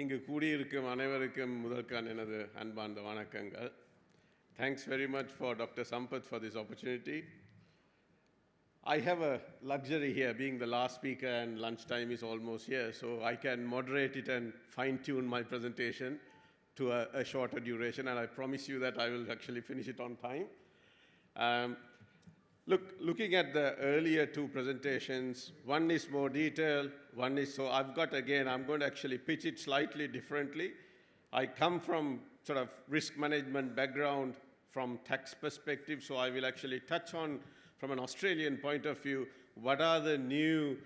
இங்கு கூடியிருக்கும் அனைவருக்கும் முதற்கான எனது அன்பார்ந்த வணக்கங்கள். Thanks very much for Dr. Sampath for this opportunity. I have a luxury here, being the last speaker and lunchtime is almost here, so I can moderate it and fine-tune my presentation to a shorter duration, and I promise you that I will actually finish it on time. Looking at the earlier two presentations, one is more detailed, one is, so I'm going to actually pitch it slightly differently. I come from sort of risk management background from tax perspective, so I will actually touch on, from an Australian point of view, what are the new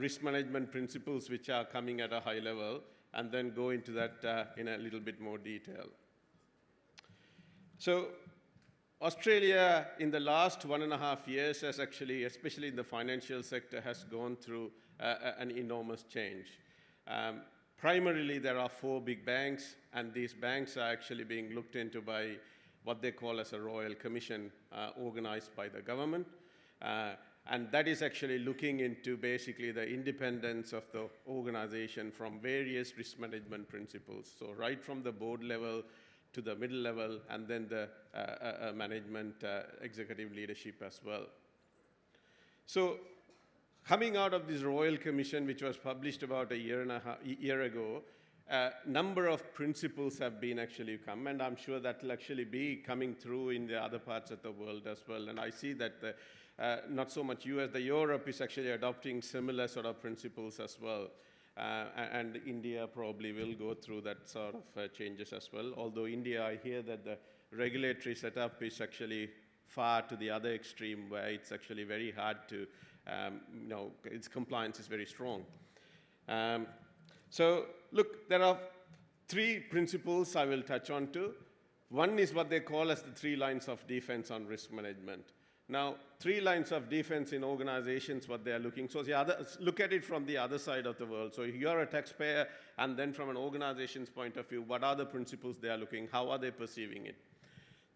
risk management principles which are coming at a high level, and then go into that in a little bit more detail. So, Australia, in the last 1.5 years, has actually, especially in the financial sector, has gone through an enormous change. Primarily, there are 4 big banks, and these banks are actually being looked into by what they call as a royal commission organized by the government. And that is actually looking into basically the independence of the organization from various risk management principles. So right from the board level to the middle level, and then the management executive leadership as well. So coming out of this Royal Commission, which was published about a year ago, a number of principles have been actually come, and I'm sure that will actually be coming through in the other parts of the world as well. And I see that not so much US, Europe is actually adopting similar sort of principles as well. And India probably will go through that sort of changes as well. Although India, I hear that the regulatory setup is actually far to the other extreme, where it's actually very hard to, its compliance is very strong. So look, there are 3 principles I will touch on to. One is what they call as the 3 lines of defense on risk management. Now, 3 lines of defense in organizations, what they are looking, so look at it from the other side of the world. So if you are a taxpayer, and then from an organization's point of view, what are the principles they are looking, how are they perceiving it?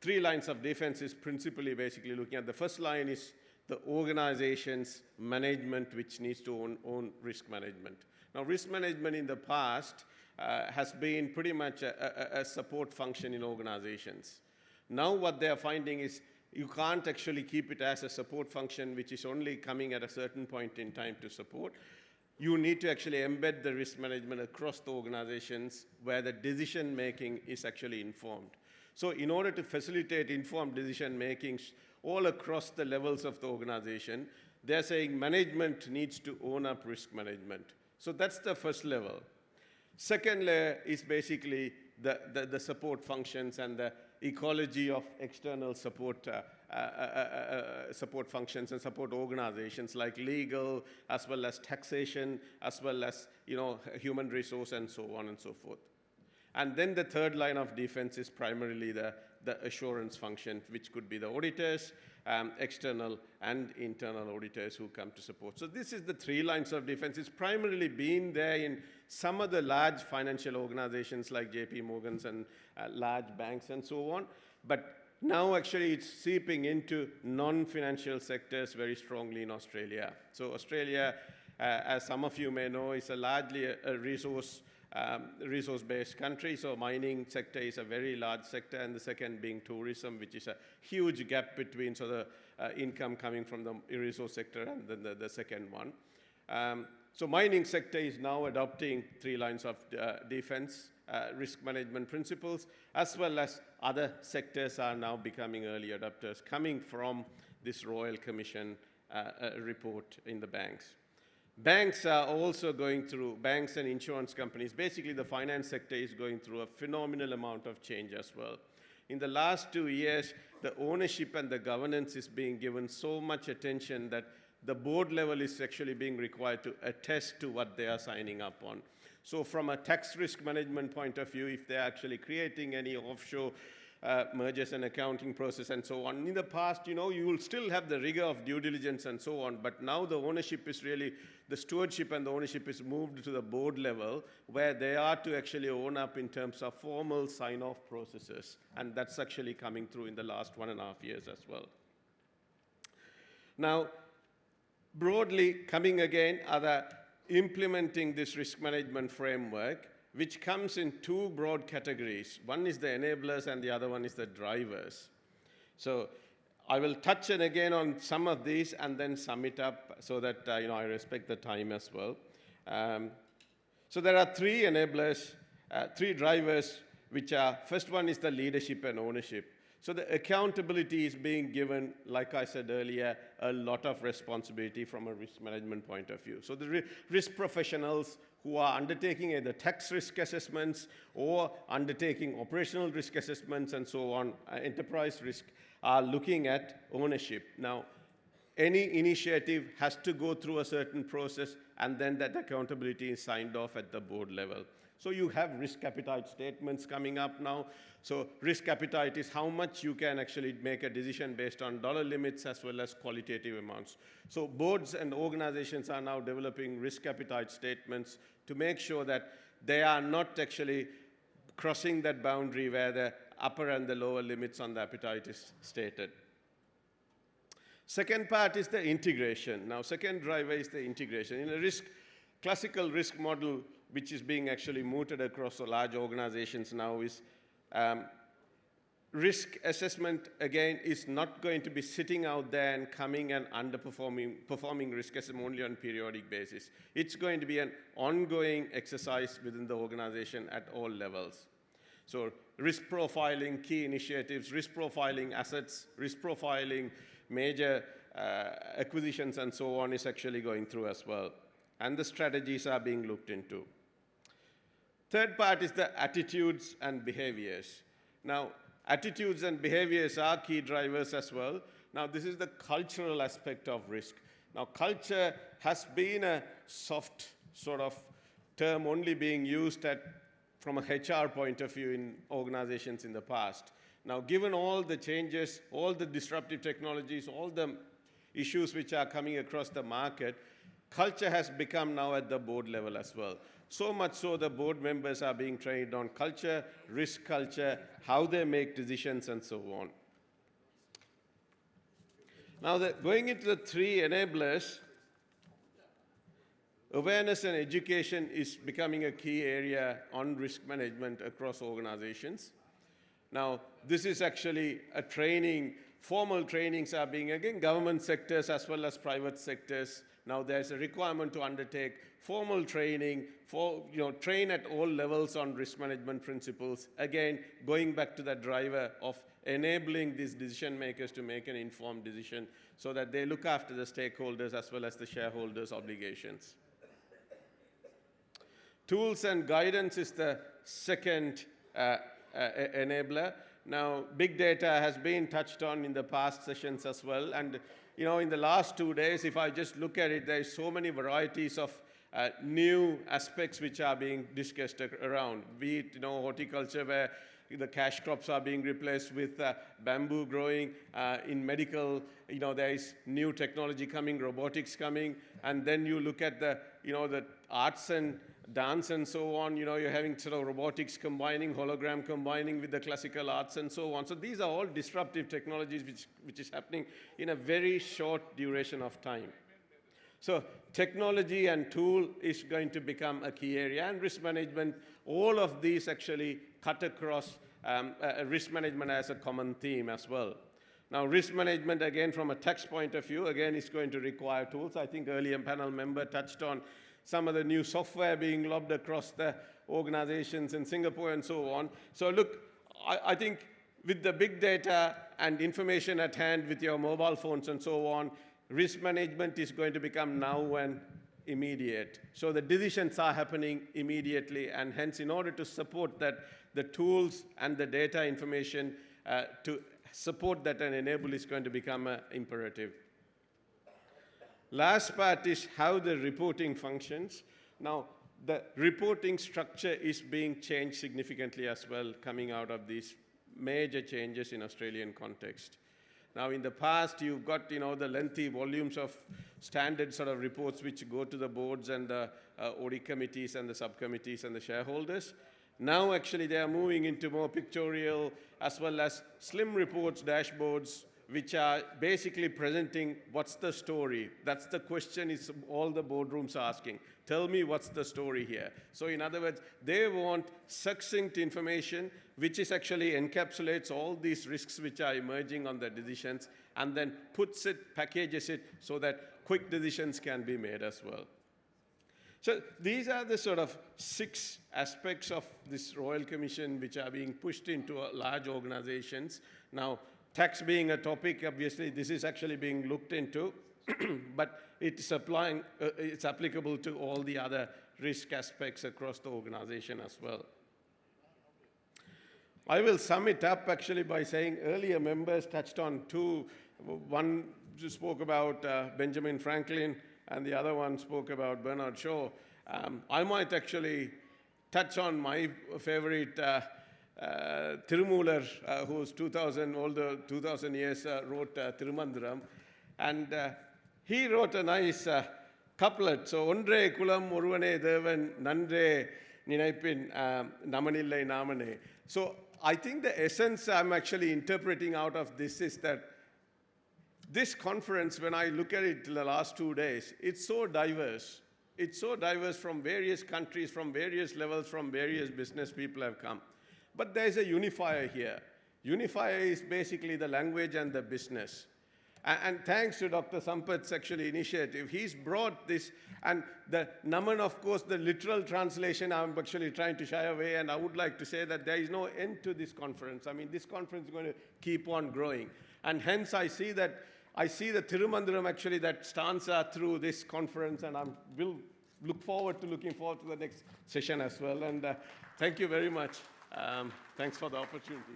3 lines of defense is principally basically looking at, the first line is the organization's management, which needs to own risk management. Now, risk management in the past has been pretty much a support function in organizations. Now what they are finding is you can't actually keep it as a support function which is only coming at a certain point in time to support. You need to actually embed the risk management across the organizations where the decision making is actually informed. So in order to facilitate informed decision making all across the levels of the organization, they're saying management needs to own up risk management. So that's the first level. Second layer is basically the support functions and the ecology of external support functions and support organizations like legal, as well as taxation, as well as human resource, and so on and so forth. And then the third line of defense is primarily the assurance function, which could be the auditors, external and internal auditors who come to support. So this is the 3 lines of defense. It's primarily been there in some of the large financial organizations like JP Morgan's and large banks and so on. But now actually it's seeping into non-financial sectors very strongly in Australia. So Australia, as some of you may know, is largely a resource-based country. So mining sector is a very large sector, and the second being tourism, which is a huge gap between the income coming from the resource sector and then the second one. So mining sector is now adopting 3 lines of defense, risk management principles, as well as other sectors are now becoming early adopters, coming from this Royal Commission report in the banks. Banks are also going through, banks and insurance companies, basically the finance sector is going through a phenomenal amount of change as well. In the last 2 years, the ownership and the governance is being given so much attention that the board level is actually being required to attest to what they are signing up on. So from a tax risk management point of view, if they're actually creating any offshore mergers and accounting process and so on. In the past, you will still have the rigor of due diligence and so on, but now the ownership is really, the stewardship and the ownership is moved to the board level, where they are to actually own up in terms of formal sign-off processes, and that's actually coming through in the last 1.5 years as well. Now, broadly coming again are the implementing this risk management framework, which comes in two broad categories. One is the enablers and the other one is the drivers. So I will touch again on some of these and then sum it up so that I respect the time as well. So there are three enablers, three drivers, which are, first one is the leadership and ownership. So the accountability is being given, like I said earlier, a lot of responsibility from a risk management point of view. So the risk professionals who are undertaking either tax risk assessments or undertaking operational risk assessments and so on, enterprise risk, are looking at ownership. Now, any initiative has to go through a certain process, and then that accountability is signed off at the board level. So you have risk appetite statements coming up now. So risk appetite is how much you can actually make a decision based on dollar limits as well as qualitative amounts. So boards and organizations are now developing risk appetite statements to make sure that they are not actually crossing that boundary where the upper and the lower limits on the appetite is stated. Second part is the integration. Now, second driver is the integration. In a classical risk model, which is being actually mooted across large organizations now, is risk assessment, again, is not going to be sitting out there and coming and performing risk assessment only on a periodic basis. It's going to be an ongoing exercise within the organization at all levels. So risk profiling key initiatives, risk profiling assets, risk profiling major acquisitions and so on is actually going through as well. And the strategies are being looked into. Third part is the attitudes and behaviors. Now, attitudes and behaviors are key drivers as well. Now, this is the cultural aspect of risk. Now, culture has been a soft sort of term only being used from a HR point of view in organizations in the past. Now, given all the changes, all the disruptive technologies, all the issues which are coming across the market, culture has become now at the board level as well. So much so the board members are being trained on culture, risk culture, how they make decisions, and so on. Now, going into the three enablers, awareness and education is becoming a key area on risk management across organizations. Now, this is actually a training, formal trainings are being, again, government sectors as well as private sectors. Now, there's a requirement to undertake formal training, train at all levels on risk management principles. Again, going back to that driver of enabling these decision makers to make an informed decision so that they look after the stakeholders as well as the shareholders' obligations. Tools and guidance is the second enabler. Now, big data has been touched on in the past sessions as well. And in the last 2 days, if I just look at it, there's so many varieties of new aspects which are being discussed around, be it horticulture where the cash crops are being replaced with bamboo growing. In medical, there is new technology coming, robotics coming, and then you look at the arts and dance and so on. You're having sort of robotics combining, hologram combining with the classical arts and so on. So these are all disruptive technologies which is happening in a very short duration of time. So technology and tool is going to become a key area, and risk management, all of these actually cut across risk management as a common theme as well. Now, risk management, again, from a tax point of view, again, is going to require tools. I think earlier panel member touched on some of the new software being lobbed across the organizations in Singapore and so on. So look, I think with the big data and information at hand with your mobile phones and so on, risk management is going to become now and immediate. So the decisions are happening immediately, and hence in order to support that, the tools and the data information to support that and enable is going to become imperative. Last part is how the reporting functions. Now, the reporting structure is being changed significantly as well, coming out of these major changes in Australian context. Now, in the past, you've got, the lengthy volumes of standard sort of reports which go to the boards and the audit committees and the subcommittees and the shareholders. Now, actually, they are moving into more pictorial as well as slim reports, dashboards, which are basically presenting what's the story. That's the question is all the boardrooms are asking. Tell me what's the story here. So in other words, they want succinct information which is actually encapsulates all these risks which are emerging on the decisions and then puts it, packages it so that quick decisions can be made as well. So these are the sort of 6 aspects of this Royal Commission which are being pushed into large organizations. Now, tax being a topic, obviously, this is actually being looked into, but it's applicable to all the other risk aspects across the organization as well. I will sum it up actually by saying earlier members touched on 2. One spoke about Benjamin Franklin, and the other one spoke about Bernard Shaw. I might actually touch on my favorite Tirumular, who's 2,000 years, wrote Tirumandiram. And he wrote a nice couplet. So, Ondre kulam oruvane devan nandre ninaipin namanillai namane. So, I think the essence I'm actually interpreting out of this is that this conference, when I look at it in the last 2 days, it's so diverse. It's so diverse from various countries, from various levels, from various business people have come. But there's a unifier here. Unifier is basically the language and the business. And thanks to Dr. Sampath's actually initiative, he's brought this, and the Naman, of course, the literal translation, I'm actually trying to shy away, and I would like to say that there is no end to this conference. I mean, this conference is going to keep on growing. And hence, I see the Tirumandiram actually that stanza through this conference, and I will looking forward to the next session as well. And thank you very much. Thanks for the opportunity.